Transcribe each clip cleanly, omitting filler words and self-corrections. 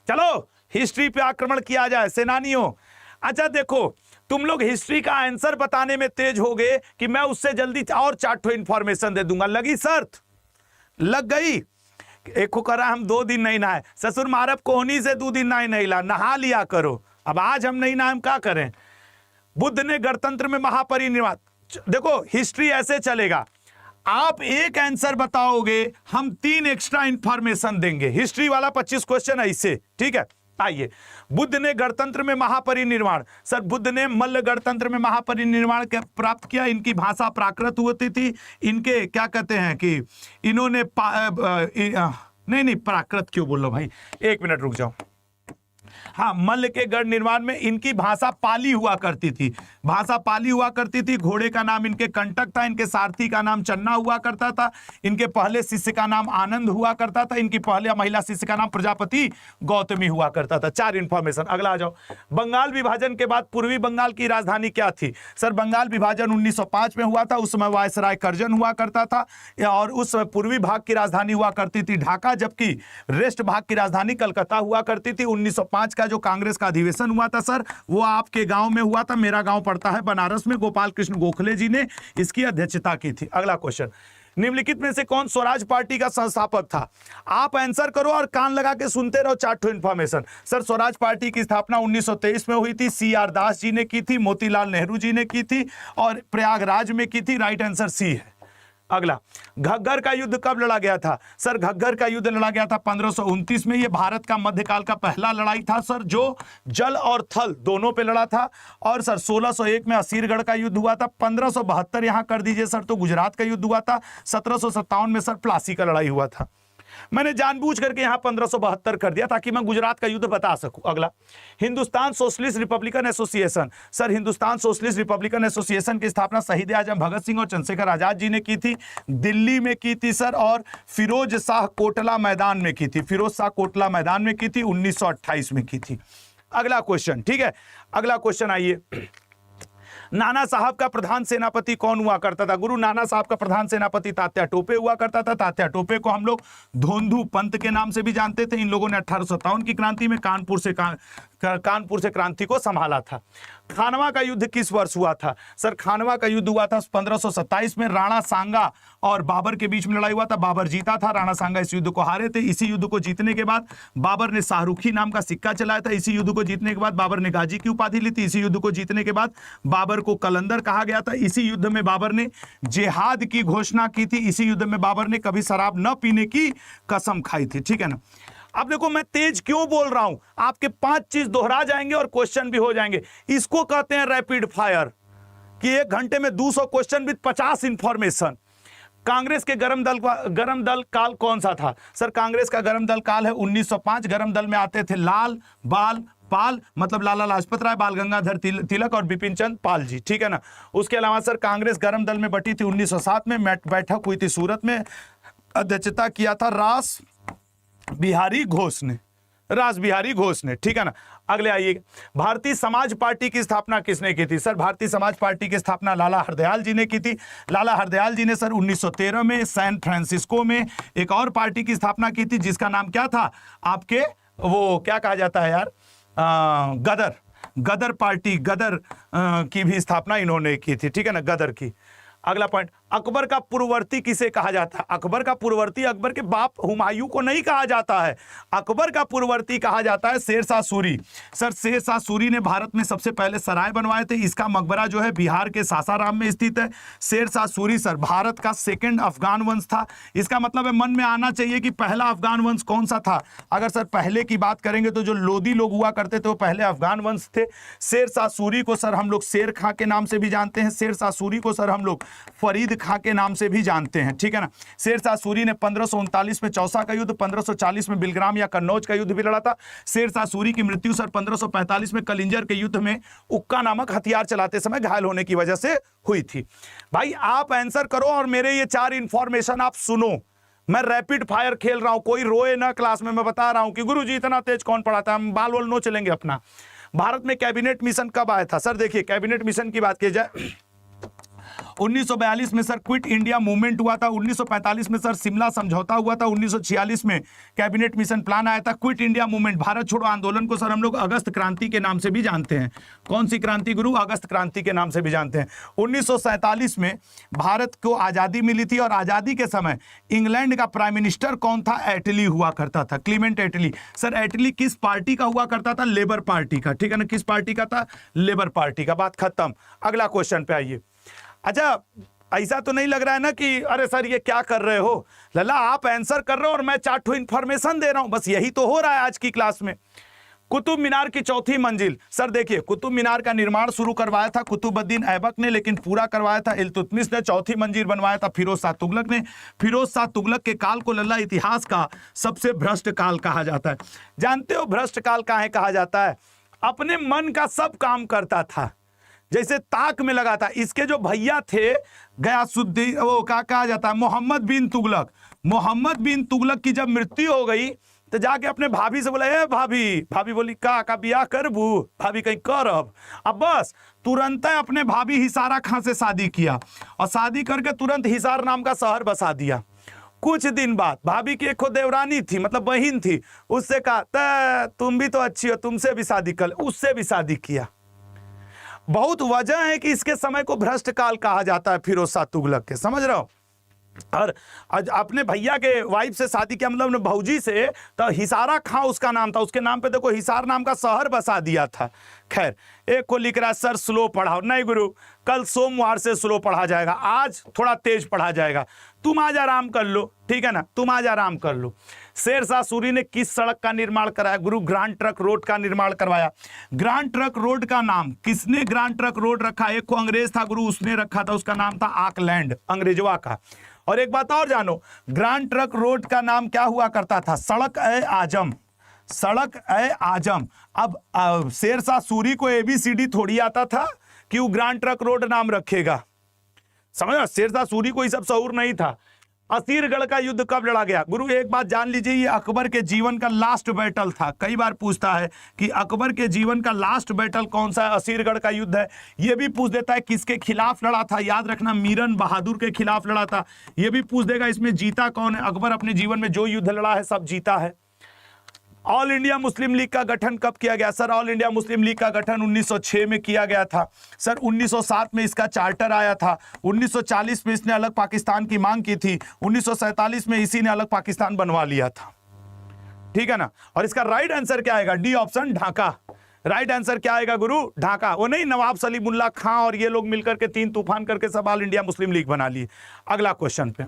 चलो हिस्ट्री पे आक्रमण किया जाए सेनानियों। अच्छा देखो, तुम लोग हिस्ट्री का आंसर बताने में तेज हो गए कि मैं उससे जल्दी और 4 इंफॉर्मेशन दे दूंगा। लगी शर्त, लग गई। एक को करा हम 2 दिन नहीं नहाए, ससुर मारब कोहनी से 2 दिन नहीं नहिला, नहा लिया करो। अब आज हम नहीं नहाए, हम क्या करें। बुद्ध ने गणतंत्र में महापरिनिर्वाण, देखो हिस्ट्री ऐसे चलेगा, आप एक आंसर बताओगे, हम 3 एक्स्ट्रा इंफॉर्मेशन देंगे। हिस्ट्री वाला 25 क्वेश्चन ऐसे, ठीक है। आइए, बुद्ध ने गणतंत्र में महापरिनिर्वाण। सर बुद्ध ने मल्ल गणतंत्र में महापरिनिर्वाण प्राप्त किया। इनकी भाषा प्राकृत होती थी। इनके क्या कहते हैं कि इन्होंने नहीं प्राकृत क्यों बोल लो भाई, 1 मिनट रुक जाओ। हाँ, मल्ल के गढ़ निर्माण में इनकी भाषा पाली हुआ करती थी, भाषा पाली हुआ करती थी। घोड़े का नाम इनके कंटक था, इनके सारथी का नाम चन्ना हुआ करता था, इनके पहले शिष्य का नाम आनंद हुआ करता था, इनकी पहले महिला शिष्य का नाम प्रजापति गौतमी हुआ करता था। 4 इंफॉर्मेशन। अगला आ जाओ। बंगाल विभाजन के बाद पूर्वी बंगाल की राजधानी क्या थी। सर बंगाल विभाजन 1905 में हुआ था, उस समय वायसराय करजन हुआ करता था, और उस समय पूर्वी भाग की राजधानी हुआ करती थी ढाका, जबकि रेस्ट भाग की राजधानी कलकत्ता हुआ करती थी। 1905 का जो कांग्रेस का अधिवेशन हुआ था सर, वो आपके गांव में हुआ था, मेरा गांव पड़ता है बनारस में। गोपाल कृष्ण गोखले जी ने इसकी अध्यक्षता की थी। अगला क्वेश्चन, निम्नलिखित में से कौन स्वराज पार्टी का संस्थापक था। आप आंसर करो और कान लगा के सुनते रहो। 4 इंफॉर्मेशन। सर स्वराज पार्टी की स्थापना 1923 में हुई थी। CR दास जी ने की थी, मोतीलाल नेहरू जी ने की थी, और प्रयागराज में की थी। राइट आंसर सी है। अगला, घग्गर का युद्ध कब लड़ा गया था। सर घग्गर का युद्ध लड़ा गया था 1529 में। यह भारत का मध्यकाल का पहला लड़ाई था सर, जो जल और थल दोनों पे लड़ा था। और सर 1601 में असीरगढ़ का युद्ध हुआ था। 1572 यहां कर दीजिए सर, तो गुजरात का युद्ध हुआ था। 1757 में सर प्लासी का लड़ाई हुआ था। मैंने जानबूझ करके यहां 1572 कर दिया ताकि मैं गुजरात का युद्ध बता सकूं। अगला, Hindustan socialist Republican association. Sir Hindustan socialist Republican association की स्थापना शहीद आजम भगत सिंह और चंद्रशेखर आजाद जी ने की थी। दिल्ली में की थी सर, और फिरोज शाह कोटला मैदान में की थी। फिरोज शाह कोटला मैदान में की थी, 1928 में की थी। अगला क्वेश्चन, ठीक है। अगला क्वेश्चन आइए, नाना साहब का प्रधान सेनापति कौन हुआ करता था। गुरु नाना साहब का प्रधान सेनापति तात्या टोपे हुआ करता था। तात्या टोपे को हम लोग धोंधू पंत के नाम से भी जानते थे। इन लोगों ने 1857 की क्रांति में कानपुर से क्रांति को संभाला था। खानवा का युद्ध किस वर्ष हुआ था। सर खानवा का युद्ध हुआ था 1527 में। राणा सांगा और बाबर के बीच में लड़ाई हुआ था। बाबर जीता था, राणा सांगा इस युद्ध को हारे थे। इसी युद्ध को जीतने के बाद बाबर ने शाहरुखी नाम का सिक्का चलाया था। इसी युद्ध को जीतने के बाद बाबर ने गाजी की उपाधि ली थी। इसी युद्ध को जीतने के बाद बाबर को कलंदर कहा गया था। इसी युद्ध में बाबर ने जिहाद की घोषणा की थी। इसी युद्ध में बाबर ने कभी शराब न पीने की कसम खाई थी, ठीक है ना। अब देखो मैं तेज क्यों बोल रहा हूं, आपके 5 चीज दोहरा जाएंगे और क्वेश्चन भी हो जाएंगे। इसको कहते हैं रैपिड फायर, कि 1 घंटे में 200 क्वेश्चन विद 50 इंफॉर्मेशन। कांग्रेस के गरम दल काल कौन सा था। सर कांग्रेस का गरम दल काल है 1905। गरम दल में आते थे लाल बाल पाल, मतलब लाला लाजपत राय, बाल गंगाधर तिलक और बिपिन चंद्र पाल जी, ठीक है ना। उसके अलावा सर कांग्रेस गरम दल में बटी थी 1907 में। बैठक हुई थी सूरत में, अध्यक्षता किया था रास बिहारी घोष ने, ठीक है ना। अगले आइए, भारतीय समाज पार्टी की स्थापना किसने की थी। सर भारतीय समाज पार्टी की स्थापना लाला हरदयाल जी ने की थी। लाला हरदयाल जी ने सर 1913 में सैन फ्रांसिस्को में एक और पार्टी की स्थापना की थी, जिसका नाम क्या था आपके, वो क्या कहा जाता है यार, गदर पार्टी, गदर की भी स्थापना इन्होंने की थी, ठीक है ना, गदर की। अगला पॉइंट, अकबर का पूर्ववर्ती किसे कहा जाता है। अकबर का पूर्ववर्ती अकबर के बाप हुमायूं को नहीं कहा जाता है। अकबर का पूर्ववर्ती कहा जाता है शेरशाह सूरी। सर शेरशाह सूरी ने भारत में सबसे पहले सराय बनवाए थे। इसका मकबरा जो है बिहार के सासाराम में स्थित है। शेरशाह सूरी सर भारत का 2nd अफगान वंश था। इसका मतलब है मन में आना चाहिए कि पहला अफगान वंश कौन सा था। अगर सर पहले की बात करेंगे तो जो लोदी लोग हुआ करते थे वो पहले अफगान वंश थे। शेरशाह सूरी को सर हम लोग शेर खां के नाम से भी जानते हैं। शेरशाह सूरी को सर हम लोग फरीद खां के नाम से भी जानते हैं, ठीक है ना। शेरशाह सूरी ने 1539 में चौसा का युद्ध, 1540 में बिलग्राम या कन्नौज का युद्ध भी लड़ा था। शेरशाह सूरी की मृत्यु सर 1545 में कलिंजर के युद्ध में उक्का नामक हथियार चलाते समय घायल होने की वजह से हुई थी। भाई आप आंसर करो और मेरे ये 4 इंफॉर्मेशन आप सुनो। मैं रैपिड फायर खेल रहा हूं, कोई रोए ना क्लास में। मैं बता रहा हूं कि गुरुजी इतना तेज कौन पढ़ाता है, हम बाल वाल नो चलेंगे अपना। भारत में कैबिनेट मिशन कब आया था। सर देखिए कैबिनेट मिशन की बात की जाए 1942 में सर क्विट इंडिया मूवमेंट हुआ था। 1945 में सर शिमला समझौता हुआ था। 1946 में कैबिनेट मिशन प्लान आया था। क्विट इंडिया मूवमेंट, भारत छोड़ो आंदोलन को सर हम लोग अगस्त क्रांति के नाम से भी जानते हैं। कौन सी क्रांति गुरु? अगस्त क्रांति के नाम से भी जानते हैं। 1947 में भारत को आज़ादी मिली थी और आज़ादी के समय इंग्लैंड का प्राइम मिनिस्टर कौन था? एटली हुआ करता था, क्लीमेंट एटली। सर एटली किस पार्टी का हुआ करता था? लेबर पार्टी का। ठीक है ना, किस पार्टी का था? लेबर पार्टी का। बात खत्म। अगला क्वेश्चन पे आइए। अच्छा, ऐसा तो नहीं लग रहा है ना कि अरे सर ये क्या कर रहे हो लल्ला, आप आंसर कर रहे हो और मैं चार्ट इंफॉर्मेशन दे रहा हूं। बस यही तो हो रहा है आज की क्लास में। कुतुब मीनार की चौथी मंजिल, सर देखिए कुतुब मीनार का निर्माण शुरू करवाया था कुतुबुद्दीन ऐबक ने, लेकिन पूरा करवाया था इल्तुतमिश ने। चौथी मंजिल बनवाया था फिरोज शाह तुगलक ने। फिरोज शाह तुगलक के काल को लल्ला इतिहास का सबसे भ्रष्ट काल कहा जाता है। जानते हो भ्रष्ट काल काहे कहा जाता है? अपने मन का सब काम करता था, जैसे ताक में लगा था। इसके जो भैया थे गयासुद्दीन, वो क्या कहा जाता है, मोहम्मद बिन तुगलक। मोहम्मद बिन तुगलक की जब मृत्यु हो गई तो जाके अपने भाभी से बोला, ए भाभी। भाभी बोली का बियाह करबू? भाभी कहीं करब। अब बस तुरंत अपने भाभी हिसारा खां से शादी किया और शादी करके तुरंत हिसार नाम का शहर बसा दिया। कुछ दिन बाद भाभी की एक देवरानी थी, मतलब बहन थी, उससे कहा तुम भी तो अच्छी हो, तुमसे भी शादी कर। उससे भी शादी किया। बहुत वजह है कि इसके समय को भ्रष्ट काल कहा जाता है फिरोज शाह तुगलक के, समझ रहे हो। और अपने भैया के वाइफ से शादी किया, मतलब भौजी से, तो हिसारा खां उसका नाम था। उसके नाम पे देखो हिसार नाम का शहर बसा दिया था। खैर, एक को लिख रहा है सर स्लो पढ़ाओ। नहीं गुरु, कल सोमवार से स्लो पढ़ा जाएगा, आज थोड़ा तेज पढ़ा जाएगा। तुम आज आराम कर लो, ठीक है ना, तुम आज आराम कर लो। शेर शाह सूरी ने किस सड़क का निर्माण कराया? गुरु ग्रांड ट्रक रोड का निर्माण करवाया। ग्रांड ट्रक रोड का नाम किसने ग्रांड ट्रक रोड रखा? एक को अंग्रेज था गुरु, उसने रखा था, उसका नाम था आकलैंड, अंग्रेजवा का। और एक बात और जानो, ग्रांड ट्रक रोड का नाम क्या हुआ करता था? सड़क ए आजम, सड़क ए आजम। अब शेर शाह सूरी को ABCD थोड़ी आता था कि वो ग्रांड ट्रक रोड नाम रखेगा, समझ। शेर शाह सूरी को ये सब शऊर नहीं था। असीरगढ़ का युद्ध कब लड़ा गया? गुरु एक बात जान लीजिए, ये अकबर के जीवन का लास्ट बैटल था। कई बार पूछता है कि अकबर के जीवन का लास्ट बैटल कौन सा है? असीरगढ़ का युद्ध है। ये भी पूछ देता है किसके खिलाफ लड़ा था? याद रखना, मीरन बहादुर के खिलाफ लड़ा था। ये भी पूछ देगा इसमें जीता कौन है? अकबर अपने जीवन में जो युद्ध लड़ा है सब जीता है। ऑल इंडिया मुस्लिम लीग का गठन कब किया गया? Sir all India Muslim league का गठन 1906 में किया गया था। सर 1907 में इसका चार्टर आया था। 1940 में इसने अलग पाकिस्तान की मांग की थी। 1947 में इसी ने अलग पाकिस्तान बनवा लिया था, ठीक है ना। और इसका राइट आंसर क्या आएगा? D option, Dhaka. Right answer क्या आएगा गुरु? ढाका। वो नहीं नवाब सलीमुल्लाह खां और ये लोग मिलकर के 3 तूफान करके सब ऑल इंडिया मुस्लिम लीग बना लिए। अगला क्वेश्चन पे,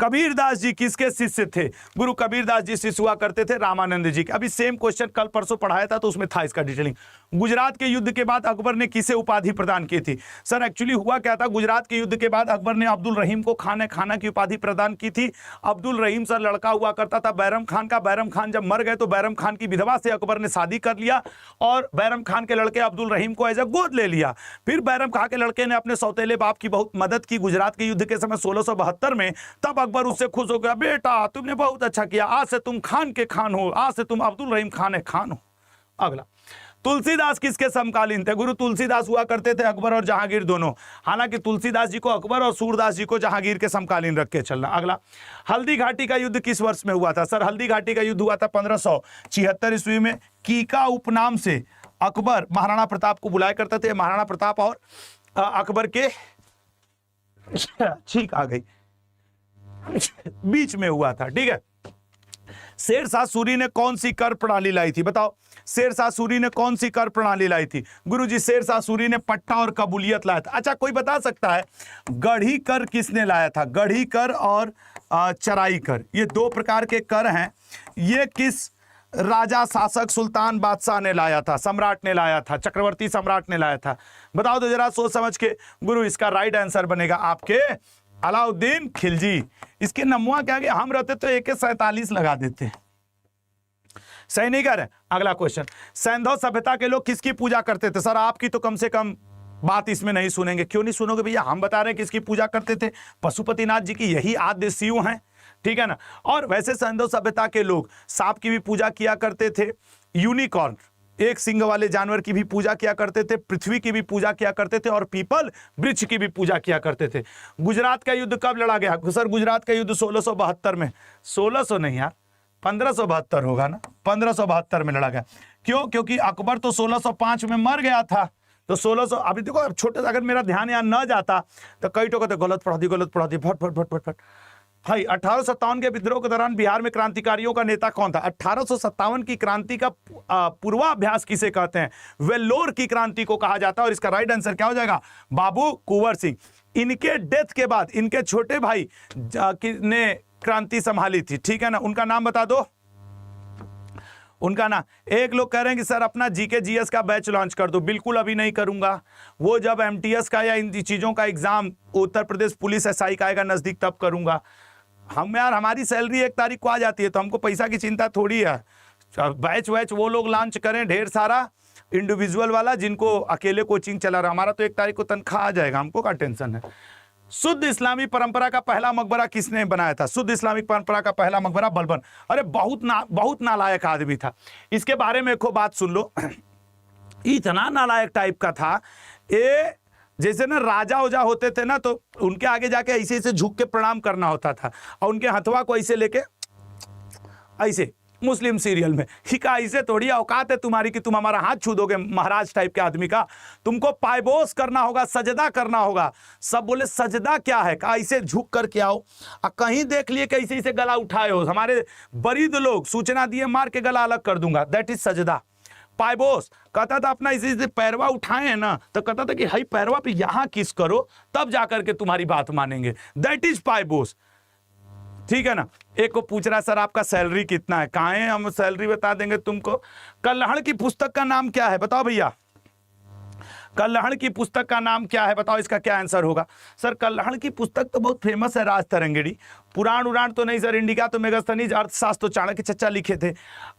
कबीरदास जी किसके शिष्य थे? गुरु कबीरदास जी शिष्य हुआ करते थे रामानंद जी के। अभी सेम क्वेश्चन कल परसों पढ़ाया था तो उसमें था इसका डिटेलिंग। गुजरात के युद्ध के बाद अकबर ने किसे उपाधि प्रदान की थी? सर एक्चुअली हुआ क्या था, गुजरात के युद्ध के बाद अकबर ने अब्दुल रहीम को खाना की उपाधि प्रदान की थी। अब्दुल रहीम सर लड़का हुआ करता था बैरम खान का। बैरम खान जब मर गए तो बैरम खान की विधवा से अकबर ने शादी कर लिया और बैरम खान के लड़के अब्दुल रहीम को एज ए गोद ले लिया। फिर बैरम खान के लड़के ने अपने सौतेले बाप की बहुत मदद की गुजरात के युद्ध के समय 1672 में। तब अकबर उससे खुश हो गया, बेटा तुमने बहुत अच्छा किया, आज से तुम खान के खान हो, आज से तुम अब्दुल रहीम खान हो। अगला, तुलसीदास किसके समकालीन थे? गुरु तुलसीदास हुआ करते थे अकबर और जहांगीर दोनों। हालांकि तुलसीदास जी को अकबर और सूरदास जी को जहांगीर के समकालीन रख के चलना। अगला, हल्दी घाटी का युद्ध किस वर्ष में हुआ था? सर हल्दी घाटी का युद्ध हुआ था 1576 ईस्वी में। कीका उपनाम से अकबर महाराणा प्रताप को बुलाया करते थे। महाराणा प्रताप और अकबर के ठीक आ गई बीच में हुआ था, ठीक है। शेर शाह सूरी ने कौन सी कर प्रणाली लाई थी? बताओ, शेर शाह सूरी ने कौन सी कर प्रणाली लाई थी? गुरुजी शेर शाह सूरी ने पट्टा और कबूलियत लाया था। अच्छा, कोई बता सकता है गढ़ी कर किसने लाया था? गढ़ी कर और चराई कर, ये 2 प्रकार के कर हैं। ये किस राजा, शासक, सुल्तान, बादशाह ने लाया था? सम्राट ने लाया था, चक्रवर्ती सम्राट ने लाया था। बताओ तो जरा सोच समझ के। गुरु इसका राइट आंसर बनेगा आपके अलाउद्दीन खिलजी। इसके नमुआ क्या गया, हम रहते तो AK-47 लगा देते। सही नहीं कर रहे। अगला क्वेश्चन, सैंधव सभ्यता के लोग किसकी पूजा करते थे? सर आपकी तो कम से कम बात इसमें नहीं सुनेंगे। क्यों नहीं सुनोगे भैया? हम बता रहे हैं किसकी पूजा करते थे। पशुपतिनाथ जी की, यही आद्य शिव हैं, ठीक है ना। और वैसे सैंधव सभ्यता के लोग सांप की भी पूजा किया करते थे। यूनिकॉर्न, एक सिंग वाले जानवर की भी पूजा किया करते थे, पृथ्वी की भी पूजा किया करते थे और पीपल वृक्ष की भी पूजा किया करते थे। गुजरात का युद्ध कब लड़ा गया सर? गुजरात का युद्ध 1672 में, 1600 नहीं यार, 1572 होगा ना, 1572 में लड़ा गया। क्यों? क्योंकि अकबर तो 1605 में मर गया था, तो 1600, अभी देखो अब छोटे, अगर मेरा ध्यान यहाँ न जाता तो कई तो कहते गलत पढ़ा दी, गलत पढ़ा दी, फट फट फट फट फट। भाई 1857 के विद्रोह के दौरान बिहार में क्रांतिकारियों का नेता कौन था? 1857 की क्रांति का पूर्वाभ्यास किसे कहते हैं? वेल्लोर की क्रांति को कहा जाता है। और इसका राइट आंसर क्या हो जाएगा? बाबू कुंवर सिंह। इनके डेथ के बाद इनके छोटे भाई ने क्रांति संभाली थी, ठीक है ना, उनका नाम बता दो, उनका ना। एक लोग कह रहे हैं कि सर अपना जीके जीएस का बैच लॉन्च कर दो। बिल्कुल अभी नहीं करूंगा, वो जब एमटीएस का या इन चीज़ों का exam Uttar Pradesh police SI का आएगा नज़दीक तब करूंगा। हम यार, हमारी सैलरी 1 तारीख को आ जाती है तो हमको पैसा की चिंता थोड़ी है। बैच वैच वो लोग लॉन्च करें ढेर सारा इंडिविजुअल वाला, जिनको अकेले कोचिंग चला रहा। हमारा तो 1 तारीख को तनख्वाह आ जाएगा, हमको क्या टेंशन है। शुद्ध इस्लामी परंपरा का पहला मकबरा किसने बनाया था? शुद्ध इस्लामिक परंपरा का पहला मकबरा बलबन। अरे बहुत नालायक आदमी था, इसके बारे में एक बात सुन लो। इतना नालायक टाइप का था ये, जैसे ना राजा ओजा होते थे ना, तो उनके आगे जाके ऐसे ऐसे झुक के प्रणाम करना होता था और उनके हथवा को ऐसे लेके ऐसे, मुस्लिम सीरियल में हिका, ऐसे थोड़ी औकात है तुम्हारी कि तुम हमारा हाथ छू दोगे महाराज टाइप के आदमी का। तुमको पायबोस करना होगा, सजदा करना होगा। सब बोले सजदा क्या है? कहा ऐसे झुक करके आओ। कहीं देख लिए कैसे ऐसे गला उठाए हो, हमारे बरीद लोग सूचना दिए मार के गला अलग कर दूंगा, दैट इज सजदा। पायबोस कहता था अपना इसे पैरवा उठाए हैं ना, तो कहता था कि हाई पैरवा पे यहां किस करो तब जाकर के तुम्हारी बात मानेंगे, दैट इज पायबोस, ठीक है ना। एक को पूछ रहा सर आपका सैलरी कितना है? कहाँ है, हम सैलरी बता देंगे तुमको। कल्हड़ की पुस्तक का नाम क्या है बताओ भैया? कल्हड़ की पुस्तक का नाम क्या है बताओ, इसका क्या आंसर होगा? सर कल्हड़ की पुस्तक तो बहुत फेमस है, राज तरंगिणी। पुराण उड़ान तो नहीं सर, इंडिका तो मेगास्थनीज, अर्थशास्त्र तो चाणक्य चच्चा लिखे थे।